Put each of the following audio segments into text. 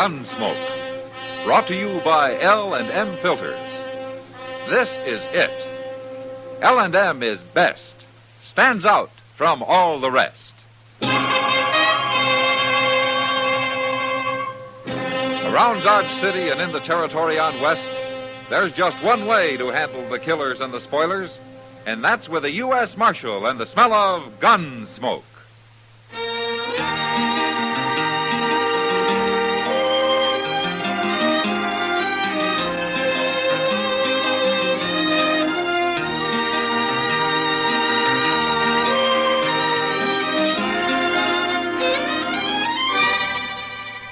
Gunsmoke. Brought to you by L&M Filters. This is it. L&M is best. Stands out from all the rest. Around Dodge City and in the territory on West, there's just one way to handle the killers and the spoilers, and that's with a U.S. Marshal and the smell of Gunsmoke.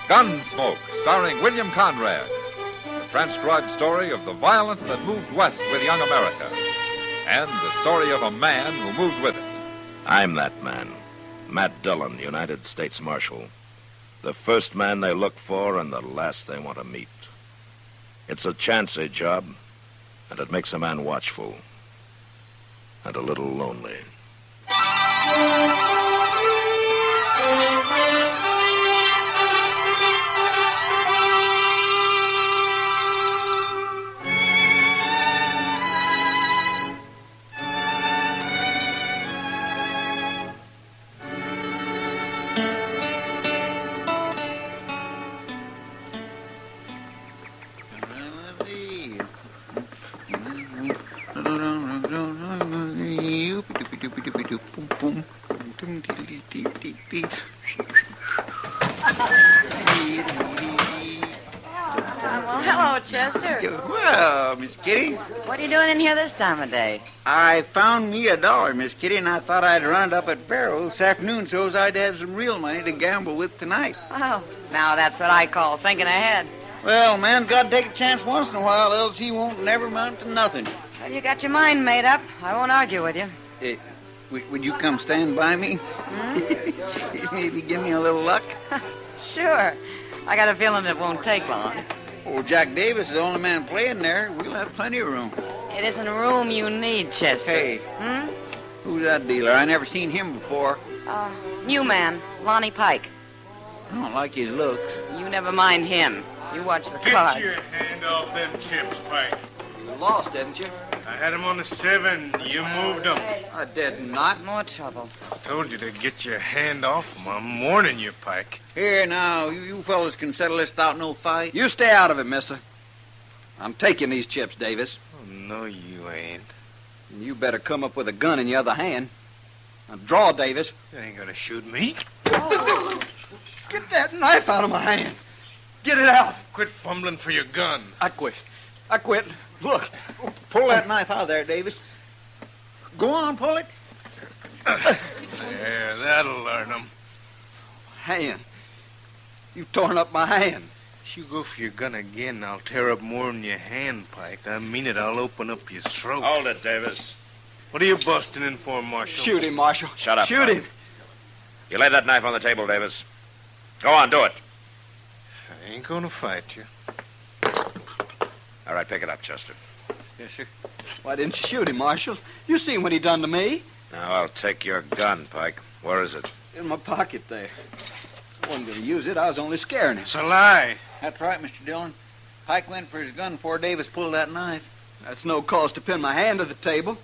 Gunsmoke, starring William Conrad. The transcribed story of the violence that moved west with young America. And the story of a man who moved with it. I'm that man. Matt Dillon, United States Marshal. The first man they look for and the last they want to meet. It's a chancy job, and it makes a man watchful. And a little lonely. Well, hello, Chester. Well, Miss Kitty, What are you doing in here this time of day? I found me $1, Miss Kitty, and I thought I'd run it up at Barrow this afternoon so's I'd have some real money to gamble with tonight. Oh, now that's what I call thinking ahead. Well, man's got to take a chance once in a while, else he won't never amount to nothing. Well, you got your mind made up. I won't argue with you. Would you come stand by me? Maybe give me a little luck? Sure. I got a feeling it won't take long. Oh, Jack Davis is the only man playing there. We'll have plenty of room. It isn't room you need, Chester. Hey, who's that dealer? I never seen him before. New man, Lonnie Pike. I don't like his looks. You never mind him. You watch the Get cards. your hand off them chips, Pike. You lost, didn't you? I had them on the 7. You moved them. I did not. More trouble. I told you to get your hand off them. I'm warning you, Pike. Here, now, you fellas can settle this without no fight. You stay out of it, mister. I'm taking these chips, Davis. Oh, no, you ain't. And you better come up with a gun in your other hand. Now, draw, Davis. You ain't gonna shoot me. Get that knife out of my hand. Get it out. Quit fumbling for your gun. I quit. Look, pull that knife out of there, Davis. Go on, pull it. There, that'll learn them. Hand. You've torn up my hand. If you go for your gun again, I'll tear up more than your hand, Pike. I mean it, I'll open up your throat. Hold it, Davis. What are you busting in for, Marshal? Shoot him, Marshal. Shut up, Shoot Pike. him. You lay that knife on the table, Davis. Go on, do it. I ain't gonna fight you. All right, pick it up, Chester. Yes, sir. Why didn't you shoot him, Marshal? You seen what he done to me. Now, I'll take your gun, Pike. Where is it? In my pocket there. I wasn't going to use it. I was only scaring him. It's a lie. That's right, Mr. Dillon. Pike went for his gun before Davis pulled that knife. That's no cause to pin my hand to the table.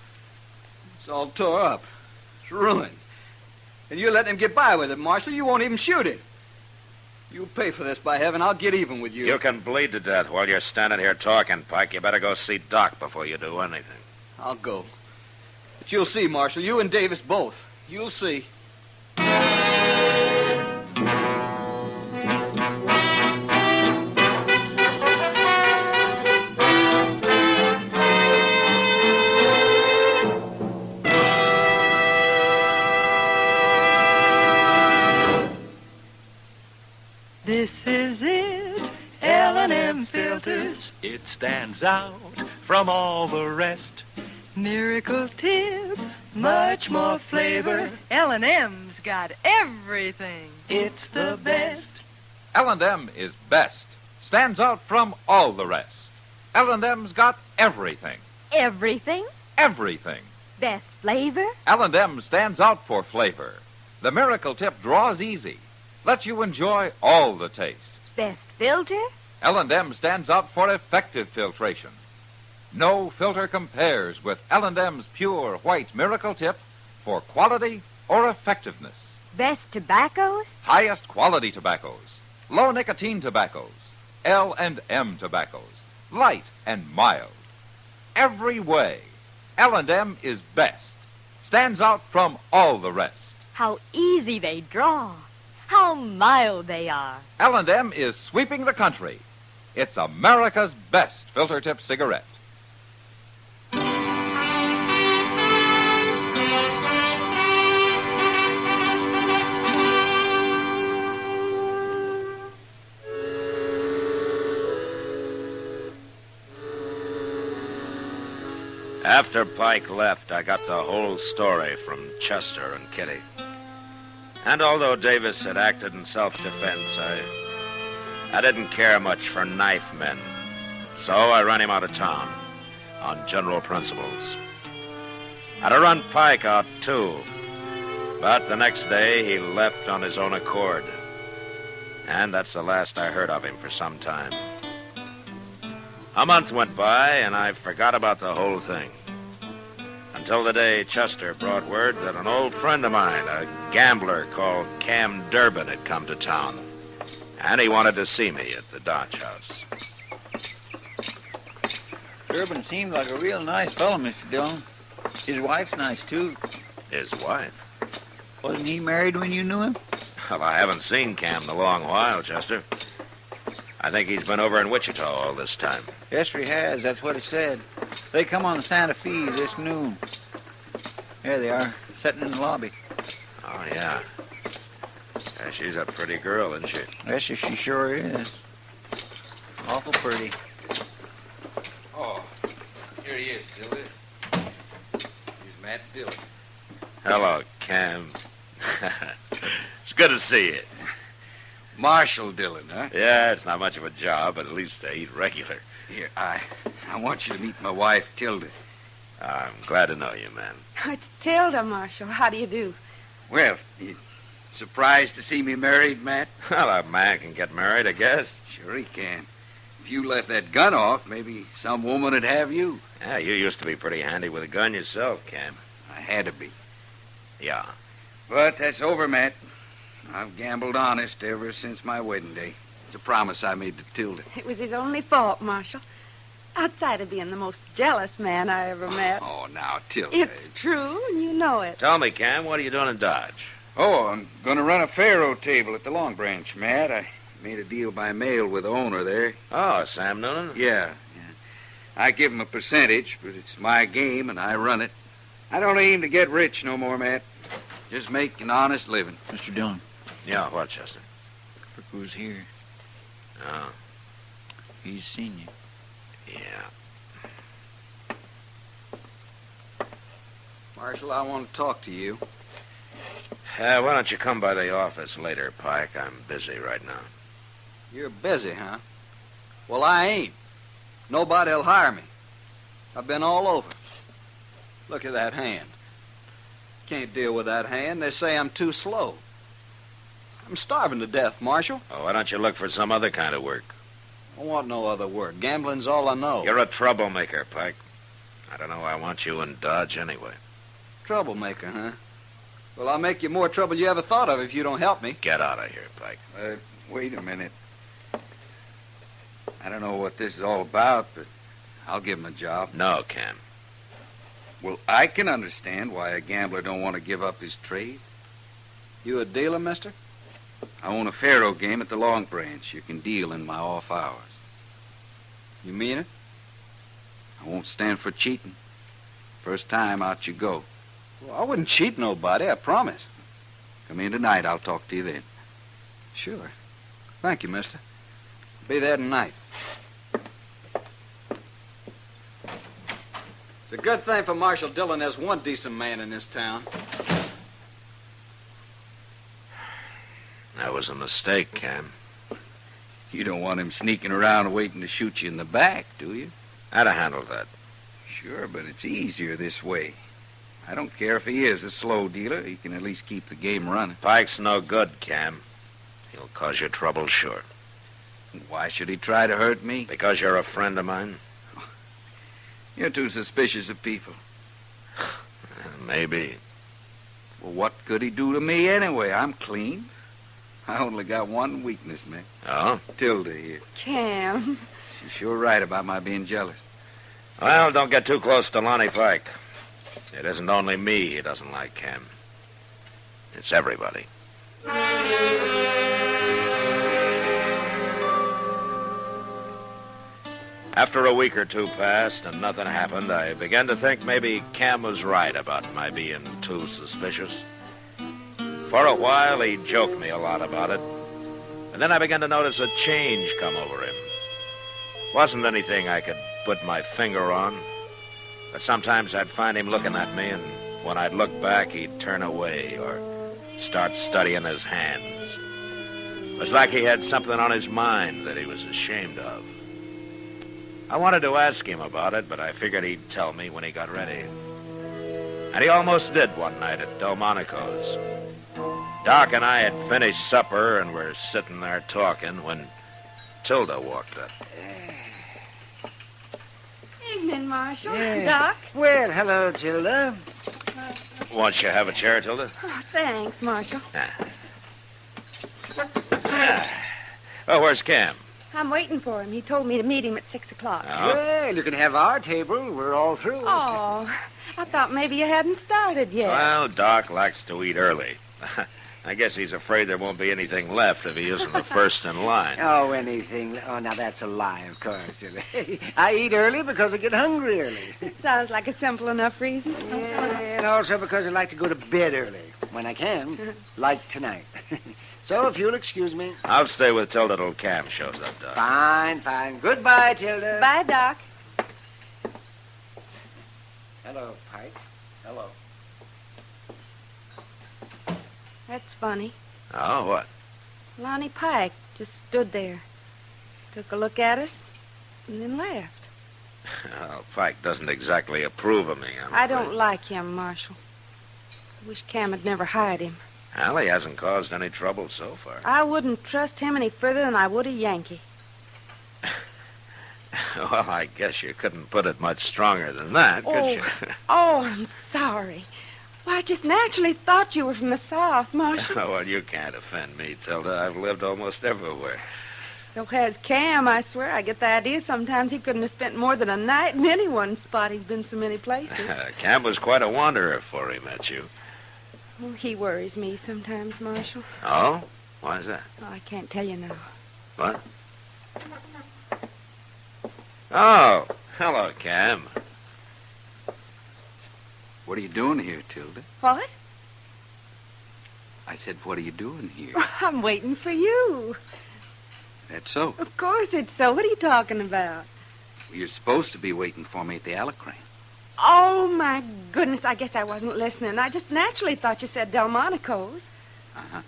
It's all tore up. It's ruined. And you let him get by with it, Marshal. You won't even shoot him. You'll pay for this, by heaven. I'll get even with you. You can bleed to death while you're standing here talking, Pike. You better go see Doc before you do anything. I'll go. But you'll see, Marshal. You and Davis both. You'll see. This is it, L&M Filters. It stands out from all the rest. Miracle tip, much more flavor. L&M's got everything. It's the best. L&M is best. Stands out from all the rest. L&M's got everything. Everything? Everything. Best flavor? L&M stands out for flavor. The Miracle Tip draws easy. Lets you enjoy all the taste. best filter? L&M stands out for effective filtration. No filter compares with L&M's pure white Miracle Tip for quality or effectiveness. Best tobaccos? Highest quality tobaccos, low nicotine tobaccos, L&M tobaccos, light and mild. Every way, L&M is best. Stands out from all the rest. How easy they draw. How mild they are. L&M is sweeping the country. It's America's best filter tip cigarette. After Pike left, I got the whole story from Chester and Kitty. And although Davis had acted in self-defense, I didn't care much for knife men. So I ran him out of town on general principles. I'd have run Pike out, too. But the next day, he left on his own accord. And that's the last I heard of him for some time. A month went by, and I forgot about the whole thing. Until the day Chester brought word that an old friend of mine, a gambler called Cam Durbin, had come to town. And he wanted to see me at the Dodge House. Durbin seemed like a real nice fellow, Mr. Dillon. His wife's nice, too. His wife? Wasn't he married when you knew him? Well, I haven't seen Cam in a long while, Chester. I think he's been over in Wichita all this time. Yes, he has. That's what he said. They come on the Santa Fe this noon. There they are, sitting in the lobby. Oh, yeah. Yeah, she's a pretty girl, isn't she? Yes, she sure is. Awful pretty. Oh, here he is, Dillon. Here's Matt Dillon. Hello, Cam. It's good to see you. Marshal Dillon, huh? Yeah, it's not much of a job, but at least they eat regular. Here, I want you to meet my wife, Tilda. I'm glad to know you, man. It's Tilda, Marshal. How do you do? Well, you surprised to see me married, Matt? Well, a man can get married, I guess. Sure he can. If you left that gun off, maybe some woman would have you. Yeah, you used to be pretty handy with a gun yourself, Cam. I had to be. Yeah. But that's over, Matt. I've gambled honest ever since my wedding day. It's a promise I made to Tilda. It was his only fault, Marshal. Outside of being the most jealous man I ever met. Oh, now, Tilda. It's true, and you know it. Tell me, Cam, what are you doing in Dodge? Oh, I'm going to run a faro table at the Long Branch, Matt. I made a deal by mail with the owner there. Oh, Sam Noonan? Yeah. I give him a percentage, but it's my game, and I run it. I don't aim to get rich no more, Matt. Just make an honest living. Mr. Dillon, Yeah, what, Chester? look who's here. Oh, He's seen you. yeah. Marshal, I want to talk to you. Why don't you come by the office later, Pike? I'm busy right now. You're busy, huh? Well, I ain't. Nobody'll hire me. I've been all over. Look at that hand. Can't deal with that hand. They say I'm too slow. I'm starving to death, Marshal. Oh, why don't you look for some other kind of work? I don't want no other work. Gambling's all I know. You're a troublemaker, Pike. I don't know why I want you in Dodge anyway. Troublemaker, huh? Well, I'll make you more trouble you ever thought of if you don't help me. Get out of here, Pike. Wait a minute. I don't know what this is all about, but I'll give him a job. No, Cam. Well, I can understand why a gambler don't want to give up his trade. You a dealer, mister? I own a faro game at the Long Branch. You can deal in my off hours. You mean it? I won't stand for cheating. First time, out you go. Well, I wouldn't cheat nobody, I promise. Come in tonight. I'll talk to you then. Sure. Thank you, mister. Be there tonight. It's a good thing for Marshal Dillon there's one decent man in this town. That was a mistake, Cam. You don't want him sneaking around waiting to shoot you in the back, do you? I'd have handled that. Sure, but it's easier this way. I don't care if he is a slow dealer. He can at least keep the game running. Pike's no good, Cam. He'll cause you trouble, sure. Why should he try to hurt me? Because you're a friend of mine? You're too suspicious of people. Maybe. Well, what could he do to me anyway? I'm clean. I only got one weakness, man. Oh? Tilda here. Cam. She's sure right about my being jealous. Well, don't get too close to Lonnie Pike. It isn't only me he doesn't like, Cam. It's everybody. After a week or two passed and nothing happened, I began to think maybe Cam was right about my being too suspicious. For a while, he joked me a lot about it. And then I began to notice a change come over him. Wasn't anything I could put my finger on. But sometimes I'd find him looking at me, and when I'd look back, he'd turn away or start studying his hands. It was like he had something on his mind that he was ashamed of. I wanted to ask him about it, but I figured he'd tell me when he got ready. And he almost did one night at Delmonico's. Doc and I had finished supper and were sitting there talking when Tilda walked up. Evening, Marshal. Yeah. Doc. Well, hello, Tilda. Won't you have a chair, Tilda? Oh, thanks, Marshal. Oh, where's Cam? I'm waiting for him. He told me to meet him at 6 o'clock. Oh. Well, you can have our table. We're all through. Oh, I thought maybe you hadn't started yet. Well, Doc likes to eat early. I guess he's afraid there won't be anything left if he isn't the first in line. Oh, anything. Oh, now that's a lie, of course. I eat early because I get hungry early. It sounds like a simple enough reason. Yeah, and also because I like to go to bed early when I can, like tonight. So if you'll excuse me. I'll stay with Tilda till Cam shows up, Doc. Fine, fine. Goodbye, Tilda. Bye, Doc. Hello, Pike. Hello. That's funny. Oh, what? Lonnie Pike just stood there, took a look at us, and then left. Well, Pike doesn't exactly approve of me, I don't like him, Marshal. I wish Cam had never hired him. Well, he hasn't caused any trouble so far. I wouldn't trust him any further than I would a Yankee. Well, I guess you couldn't put it much stronger than that, could you? Oh, I'm sorry. Well, I just naturally thought you were from the South, Marshal. Well, you can't offend me, Tilda. I've lived almost everywhere. So has Cam, I swear. I get the idea sometimes he couldn't have spent more than a night in any one spot. He's been so many places. Cam was quite a wanderer before he met you. Oh, he worries me sometimes, Marshal. Oh? Why is that? Oh, I can't tell you now. What? Oh, hello, Cam. What are you doing here, Tilda? What? I said, what are you doing here? I'm waiting for you. That's so. Of course it's so. What are you talking about? You're supposed to be waiting for me at the Alacrane. Oh, my goodness. I guess I wasn't listening. I just naturally thought you said Delmonico's. Uh-huh.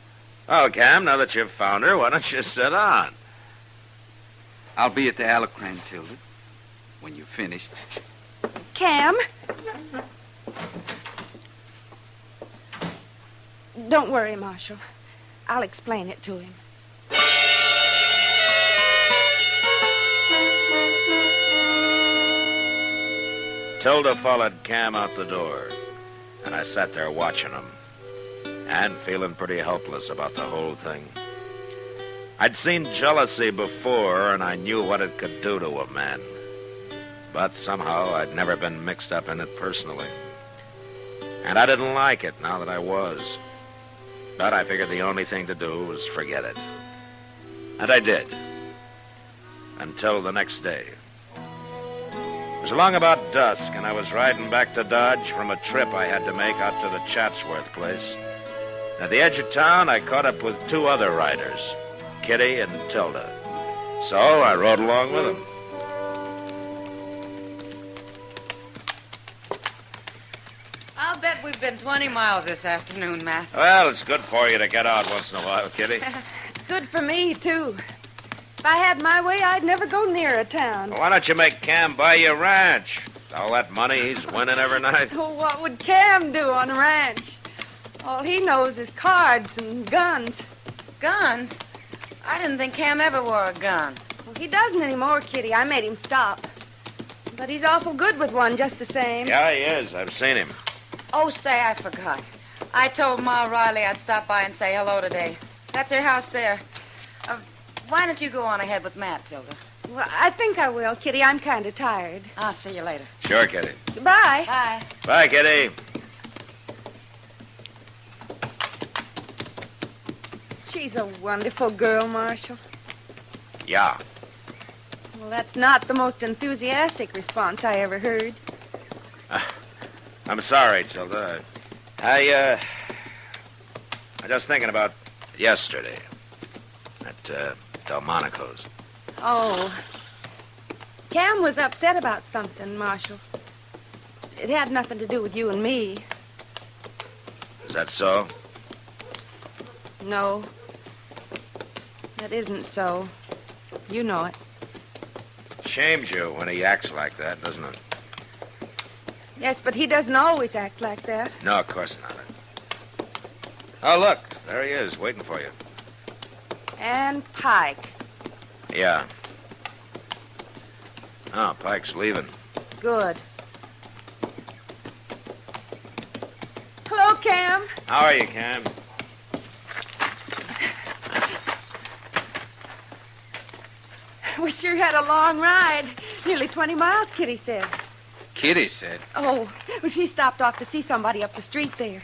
Oh, Cam, now that you've found her, why don't you sit on? I'll be at the Alacrane, Tilda, when you're finished. Cam? Don't worry, Marshal. I'll explain it to him. Tilda followed Cam out the door, and I sat there watching him, and feeling pretty helpless about the whole thing. I'd seen jealousy before, and I knew what it could do to a man. But somehow I'd never been mixed up in it personally. And I didn't like it now that I was. But I figured the only thing to do was forget it. And I did. Until the next day. It was along about dusk, and I was riding back to Dodge from a trip I had to make out to the Chatsworth place. At the edge of town, I caught up with two other riders, Kitty and Tilda. So I rode along with them. I'll bet we've been 20 miles this afternoon, Matthew. Well, it's good for you to get out once in a while, Kitty. Good for me, too. If I had my way, I'd never go near a town. Well, why don't you make Cam buy you a ranch? All that money he's winning every night. Oh, what would Cam do on a ranch? All he knows is cards and guns. Guns? I didn't think Cam ever wore a gun. Well, he doesn't anymore, Kitty. I made him stop. But he's awful good with one just the same. Yeah, he is. I've seen him. Oh, say, I forgot. I told Ma Riley I'd stop by and say hello today. That's her house there. Why don't you go on ahead with Matt, Tilda? Well, I think I will, Kitty. I'm kind of tired. I'll see you later. Sure, Kitty. Goodbye. Bye. Bye, Kitty. She's a wonderful girl, Marshal. Yeah. Well, that's not the most enthusiastic response I ever heard. I'm sorry, Tilda. I'm just thinking about yesterday at Delmonico's. Oh. Cam was upset about something, Marshal. It had nothing to do with you and me. Is that so? No. That isn't so. You know it. Shames you when he acts like that, doesn't it? Yes, but he doesn't always act like that. No, of course not. Oh, look. There he is, waiting for you. And Pike. Yeah. Oh, Pike's leaving. Good. Hello, Cam. How are you, Cam? We sure had a long ride. Nearly 20 miles, Kitty said. Kitty said. Oh, well, she stopped off to see somebody up the street there.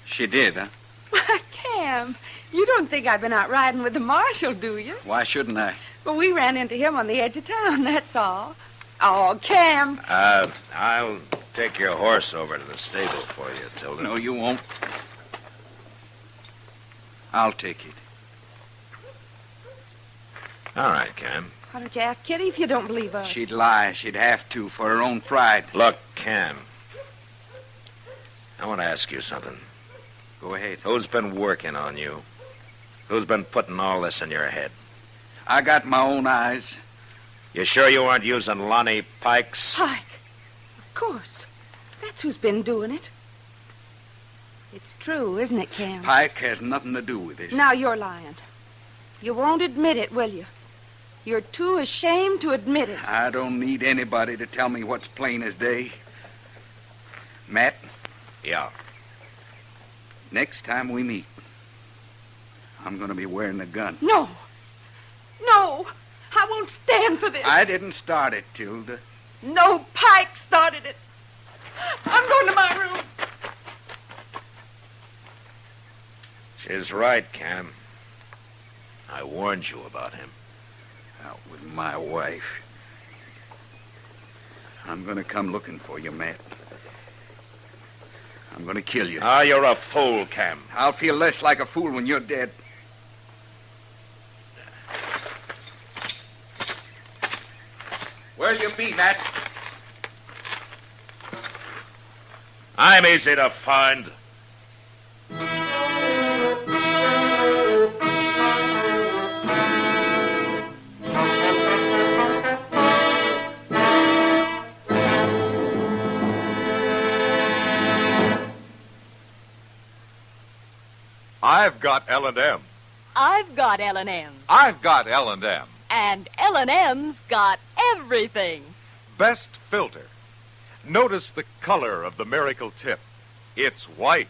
She did, huh? Why, Cam, you don't think I've been out riding with the marshal, do you? Why shouldn't I? Well, we ran into him on the edge of town, that's all. Oh, Cam. I'll take your horse over to the stable for you, Tilda. No, you won't. I'll take it. All right, Cam. Why don't you ask Kitty if you don't believe us? She'd lie. She'd have to for her own pride. Look, Cam. I want to ask you something. Go ahead. Who's been working on you? Who's been putting all this in your head? I got my own eyes. You sure you aren't using Lonnie Pike's? Pike. Of course. That's who's been doing it. It's true, isn't it, Cam? Pike has nothing to do with this. Now you're lying. You won't admit it, will you? You're too ashamed to admit it. I don't need anybody to tell me what's plain as day. Matt, Yeah. next time we meet, I'm going to be wearing a gun. No. No. I won't stand for this. I didn't start it, Tilda. No, Pike started it. I'm going to my room. She's right, Cam. I warned you about him. Out with my wife. I'm going to come looking for you, Matt. I'm going to kill you. Ah, you're a fool, Cam. I'll feel less like a fool when you're dead. Where'll you be, Matt? I'm easy to find. I've got L&M. I've got L&M. I've got L&M. And L&M's got everything. Best filter. Notice the color of the miracle tip. It's white,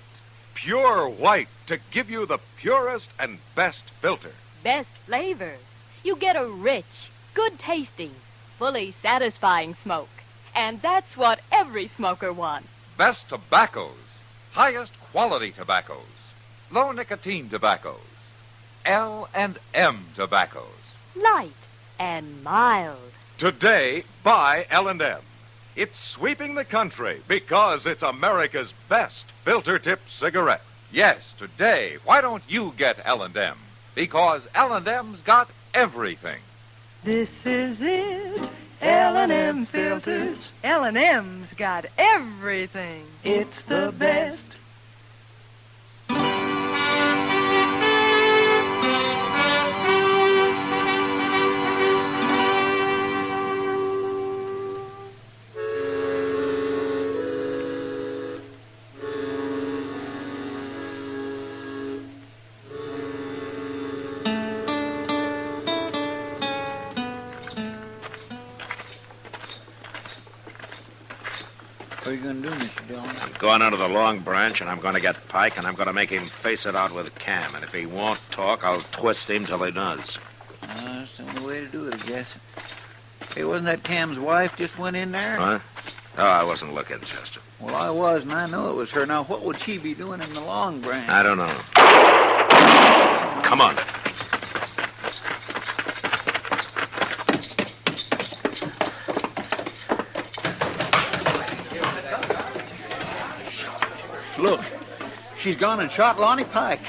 pure white, to give you the purest and best filter. Best flavor. You get a rich, good-tasting, fully satisfying smoke. And that's what every smoker wants. Best tobaccos. Highest quality tobaccos. Low nicotine tobaccos. L&M tobaccos. Light and mild. Today, buy L&M. It's sweeping the country because it's America's best filter tip cigarette. Yes, today, why don't you get L&M? Because L&M's got everything. This is it. L&M filters. L&M's got everything. It's the best. What are you going to do, Mr. Dillon? I'm going under the Long Branch, and I'm going to get Pike, and I'm going to make him face it out with Cam. And if he won't talk, I'll twist him till he does. That's the only way to do it, I guess. Hey, wasn't that Cam's wife just went in there? What? Oh, I wasn't looking, Chester. Well, I was, and I know it was her. Now, what would she be doing in the Long Branch? I don't know. Come on. Look, she's gone and shot Lonnie Pike.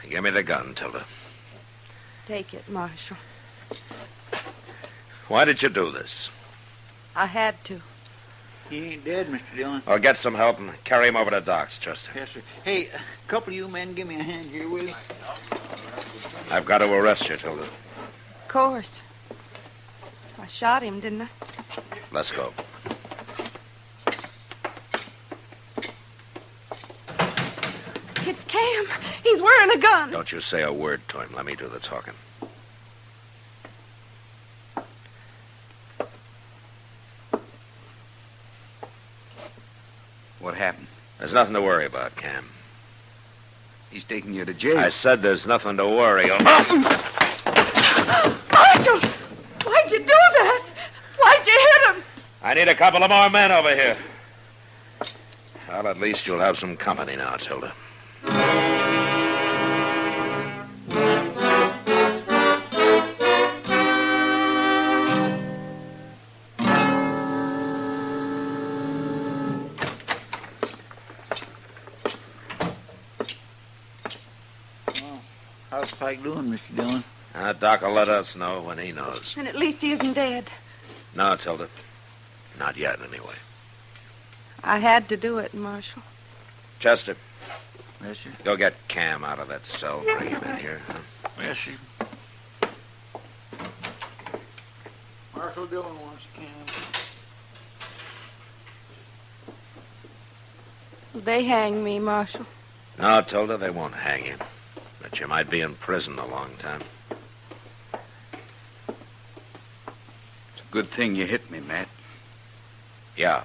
Give me the gun, Tilda. Take it, Marshal. Why did you do this? I had to. He ain't dead, Mr. Dillon. I'll get some help and carry him over to Doc's, Chester. Yes, sir. Hey, a couple of you men give me a hand here, will you? I've got to arrest you, Tilda. Of course. I shot him, didn't I? Let's go. It's Cam. He's wearing a gun. Don't you say a word to him. Let me do the talking. What happened? There's nothing to worry about, Cam. He's taking you to jail. I said there's nothing to worry about. Marshal! Why'd you do that? Why'd you hit him? I need a couple of more men over here. Well, at least you'll have some company now, Tilda. How's Pike doing, Mr. Dillon? Doc will let us know when he knows. And at least he isn't dead. No, Tilda. Not yet, anyway. I had to do it, Marshal. Chester, Yes, sir. go get Cam out of that cell and bring him in here. Yes, sir. Marshal Dillon wants Cam. They hang me, Marshal. No, Tilda, they won't hang you. But you might be in prison a long time. It's a good thing you hit me, Matt. Yeah.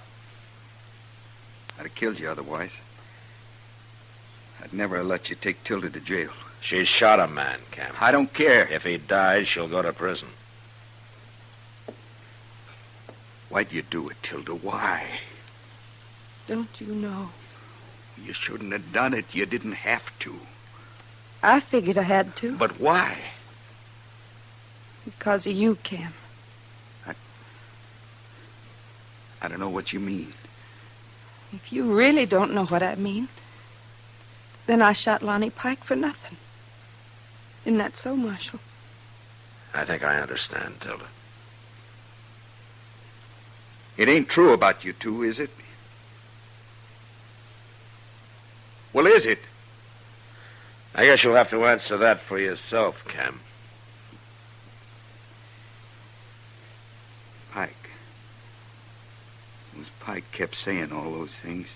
I'd have killed you otherwise. I'd never have let you take Tilda to jail. She shot a man, Cam. I don't care. If he dies, she'll go to prison. Why'd you do it, Tilda? Why? Don't you know? You shouldn't have done it. You didn't have to. I figured I had to. But why? Because of you, Cam. I don't know what you mean. If you really don't know what I mean, then I shot Lonnie Pike for nothing. Isn't that so, Marshal? I think I understand, Tilda. It ain't true about you two, is it? Well, is it? I guess you'll have to answer that for yourself, Cam. Pike. It was Pike kept saying all those things.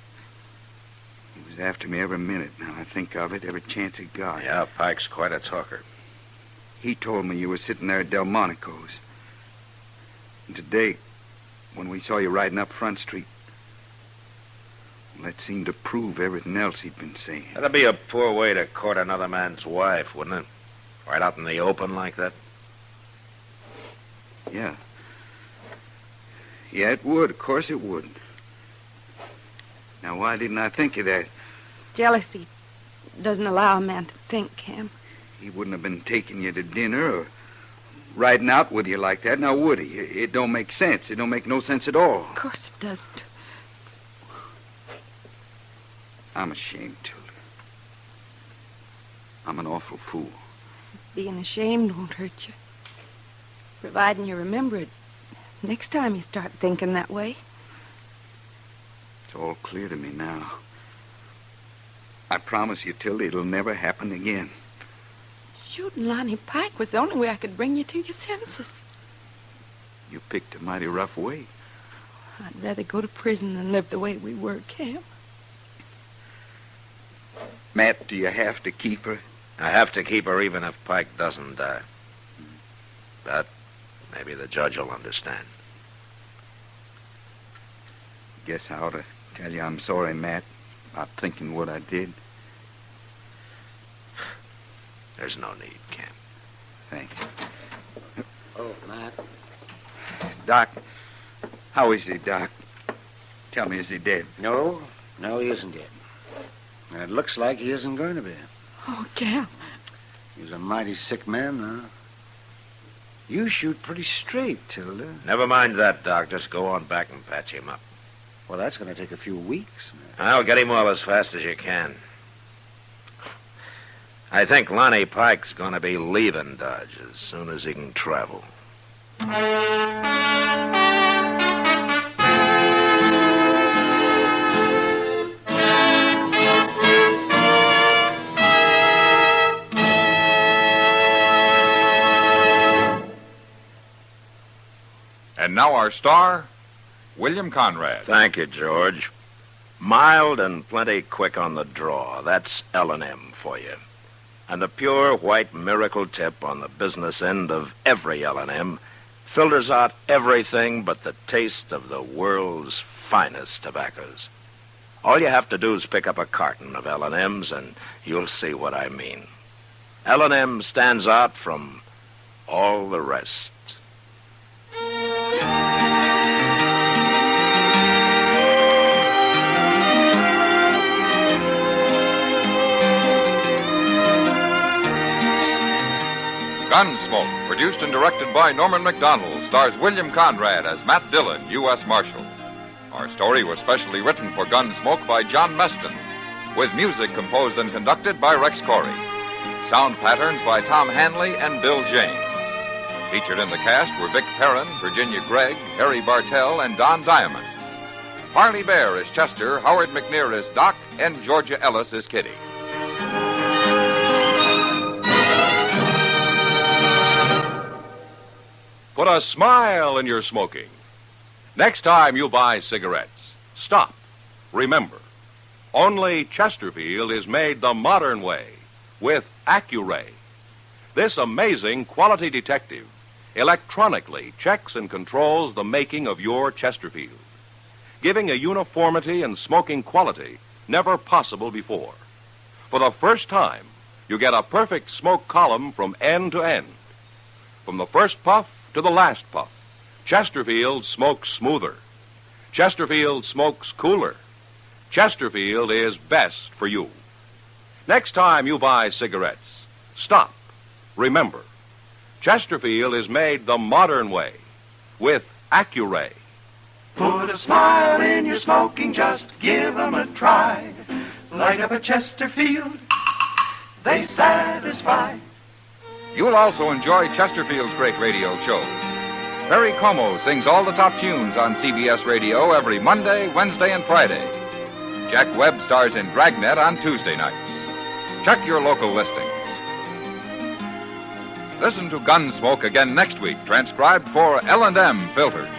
He was after me every minute. Now I think of it, every chance he got. Yeah, Pike's quite a talker. He told me you were sitting there at Delmonico's. And today, when we saw you riding up Front Street, well, that seemed to prove everything else he'd been saying. That'd be a poor way to court another man's wife, wouldn't it? Right out in the open like that? Yeah. Yeah, it would. Of course it would. Now, why didn't I think of that? Jealousy doesn't allow a man to think, Cam. He wouldn't have been taking you to dinner or riding out with you like that, now would he? It don't make sense. It don't make no sense at all. Of course it doesn't. I'm ashamed, Tilda. I'm an awful fool. Being ashamed won't hurt you. Providing you remember it next time you start thinking that way. It's all clear to me now. I promise you, Tilda, it'll never happen again. Shooting Lonnie Pike was the only way I could bring you to your senses. You picked a mighty rough way. I'd rather go to prison than live the way we were, Cam. Matt, do you have to keep her? I have to keep her even if Pike doesn't die. But maybe the judge will understand. Guess I ought to tell you I'm sorry, Matt, about thinking what I did. There's no need, Camp. Thanks. Oh, Matt. Doc, how is he, Doc? Tell me, is he dead? No, he isn't dead. And it looks like he isn't going to be. Oh, Cal. He's a mighty sick man now. You shoot pretty straight, Tilda. Never mind that, Doc. Just go on back and patch him up. Well, that's going to take a few weeks, man. I'll get him well as fast as you can. I think Lonnie Pike's going to be leaving Dodge as soon as he can travel. And now our star, William Conrad. Thank you, George. Mild and plenty quick on the draw. That's L&M for you. And the pure white miracle tip on the business end of every L&M filters out everything but the taste of the world's finest tobaccos. All you have to do is pick up a carton of L&Ms and you'll see what I mean. L&M stands out from all the rest. Gunsmoke, produced and directed by Norman MacDonald, stars William Conrad as Matt Dillon, U.S. Marshal. Our story was specially written for Gunsmoke by John Meston, with music composed and conducted by Rex Corey. Sound patterns by Tom Hanley and Bill James. Featured in the cast were Vic Perrin, Virginia Gregg, Harry Bartell, and Don Diamond. Harley Bear is Chester, Howard McNear is Doc, and Georgia Ellis is Kitty. Put a smile in your smoking. Next time you buy cigarettes, stop. Remember, only Chesterfield is made the modern way with Accuray. This amazing quality detective electronically checks and controls the making of your Chesterfield, giving a uniformity and smoking quality never possible before. For the first time, you get a perfect smoke column from end to end. From the first puff to the last puff, Chesterfield smokes smoother. Chesterfield smokes cooler. Chesterfield is best for you. Next time you buy cigarettes, stop. Remember, Chesterfield is made the modern way with Accuray. Put a smile in your smoking, just give 'em a try. Light up a Chesterfield, they satisfy. You'll also enjoy Chesterfield's great radio shows. Perry Como sings all the top tunes on CBS Radio every Monday, Wednesday, and Friday. Jack Webb stars in Dragnet on Tuesday nights. Check your local listings. Listen to Gunsmoke again next week, transcribed for L&M Filters.